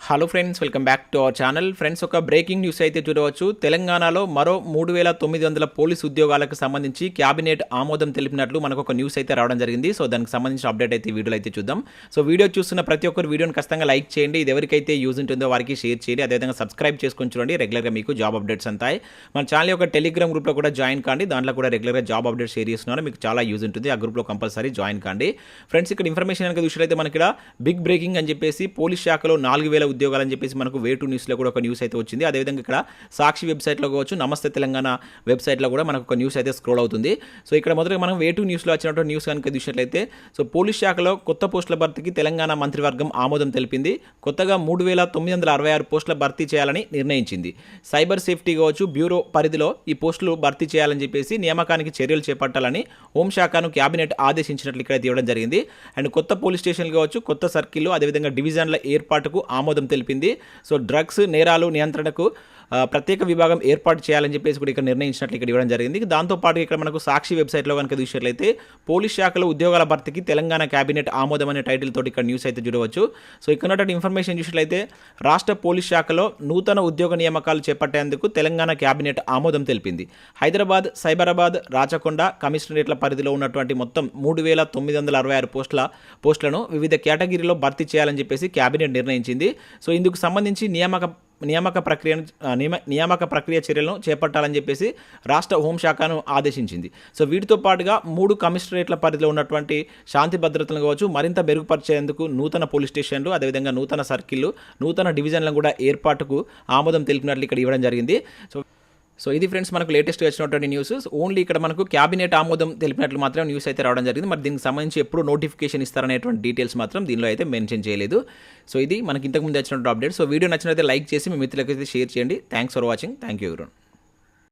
Hello friends, welcome back to our channel. Friends, ఒక breaking news అయితే చూడవచ్చు. తెలంగాణలో మరో 3,900 పోలీసు ఉద్యోగాలకు సంబంధించి క్యాబినెట్ ఆమోదం తెలిపినట్లు మనకు ఒక న్యూస్ అయితే రావడం జరిగింది. సో దానికి సంబంధించిన అప్డేట్ అయితే వీడియోలో అయితే చూద్దాం. సో వీడియో చూస్తున్న ప్రతి ఒక్కరు వీడియోని ఖచ్చితంగా లైక్ చేయండి. ఇది ఎవరికైతే యూజ్ ఉంటుందో వారికి షేర్ చేయండి. అదేవిధంగా సబ్స్క్రైబ్ చేసుకొని చూడండి. రెగ్యులర్గా మీకు జాబ్ అప్డేట్స్ అంతాయి. మన ఛానల్ యొక్క టెలిగ్రామ్ గ్రూప్లో కూడా జాయిన్ కాండి. దాంట్లో కూడా రెగ్యులర్గా జాబ్ అప్డేట్స్ షేర్ చేస్తున్నారు. మీకు చాలా యూజ్ ఉంటుంది. ఆ గ్రూప్లో కంపల్సరీ జాయిన్ కాండి. ఫ్రెండ్స్, ఇక్కడ ఇన్ఫర్మేషన్ కనుక చూసినట్లయితే మనకి ఇక్కడ బిగ్ బ్రేకింగ్ అని చెప్పేసి పోలీస్ శాఖలో 4,000 ఉద్యోగాలు అని చెప్పేసి మనకు వే2 న్యూస్లో కూడా ఒక న్యూస్ అయితే వచ్చింది. అదేవిధంగా ఇక్కడ సాక్షి వెబ్సైట్లో కావచ్చు, నమస్తే తెలంగాణ వెబ్సైట్లో కూడా మనకు ఒక న్యూస్ అయితే స్క్రోల్ అవుతుంది. సో ఇక్కడ మొదట మనం వే2 న్యూస్లో వచ్చినటువంటి న్యూస్ కనుక చూసినట్లయితే, సో పోలీస్ శాఖలో కొత్త పోస్టుల భర్తీకి తెలంగాణ మంత్రివర్గం ఆమోదం తెలిపింది. కొత్తగా 3,966 పోస్టుల భర్తీ చేయాలని నిర్ణయించింది. సైబర్ సేఫ్టీ కావచ్చు, బ్యూరో పరిధిలో ఈ పోస్టులు భర్తీ చేయాలని చెప్పేసి నియామకానికి చర్యలు చేపట్టాలని హోంశాఖను క్యాబినెట్ ఆదేశించినట్లు ఇక్కడ ఇవ్వడం జరిగింది. అండ్ కొత్త పోలీస్ స్టేషన్లు కావచ్చు, కొత్త సర్కిల్లో, అదేవిధంగా డివిజన్ల ఏర్పాటుకు ఆమోదం తెలిపింది. సో డ్రగ్స్ నేరాలు నియంత్రణకు ప్రత్యేక విభాగం ఏర్పాటు చేయాలని చెప్పేసి కూడా ఇక్కడ నిర్ణయించినట్లు ఇక్కడ ఇవ్వడం జరిగింది. దాంతోపాటు ఇక్కడ మనకు సాక్షి వెబ్సైట్లో కనుక చూసినట్లయితే పోలీస్ శాఖలో ఉద్యోగాల భర్తీకి తెలంగాణ క్యాబినెట్ ఆమోదం అనే టైటిల్ తోటి ఇక్కడ న్యూస్ అయితే చూడవచ్చు. సో ఇక్కడ ఉన్నటువంటి ఇన్ఫర్మేషన్ చూసినట్లయితే రాష్ట్ర పోలీస్ శాఖలో నూతన ఉద్యోగ నియామకాలు చేపట్టేందుకు తెలంగాణ క్యాబినెట్ ఆమోదం తెలిపింది. హైదరాబాద్, సైబరాబాద్, రాచకొండ కమిషనరేట్ల పరిధిలో ఉన్నటువంటి మొత్తం 3,966 పోస్టులను వివిధ కేటగిరీలో భర్తీ చేయాలని చెప్పేసి క్యాబినెట్ నిర్ణయించింది. సో ఇందుకు సంబంధించి నియామక ప్రక్రియ చర్యలను చేపట్టాలని చెప్పేసి రాష్ట్ర హోంశాఖను ఆదేశించింది. సో వీటితో పాటుగా 3 కమిషనరేట్ల పరిధిలో ఉన్నటువంటి శాంతి భద్రతలను కావచ్చు మరింత మెరుగుపరిచేందుకు నూతన పోలీస్ స్టేషన్లు, అదేవిధంగా నూతన సర్కిళ్లు, నూతన డివిజన్లను కూడా ఏర్పాటుకు ఆమోదం తెలిపినట్లు ఇక్కడ ఇవ్వడం జరిగింది. సో ఇది ఫ్రెండ్స్ మనకు లేటెస్ట్ వచ్చినటువంటి న్యూస్. ఓన్లీ ఇక్కడ మనకు క్యాబినెట్ ఆమోదం తెలిపినట్లు మాత్రం న్యూస్ అయితే రావడం జరిగింది. మరి దీనికి సంబంధించి ఎప్పుడు నోటిఫికేషన్ ఇస్తారనేటువంటి డీటెయిల్స్ మాత్రం దీనిలో అయితే మెన్షన్ చేయలేదు. సో ఇది మనకి ఇంతకుముందు వచ్చినటువంటి అప్డేట్. సో వీడియో నచ్చినట్లయితే లైక్ చేసి మీ మిత్రులకైతే షేర్ చేయండి. Thanks for watching. Thank you everyone.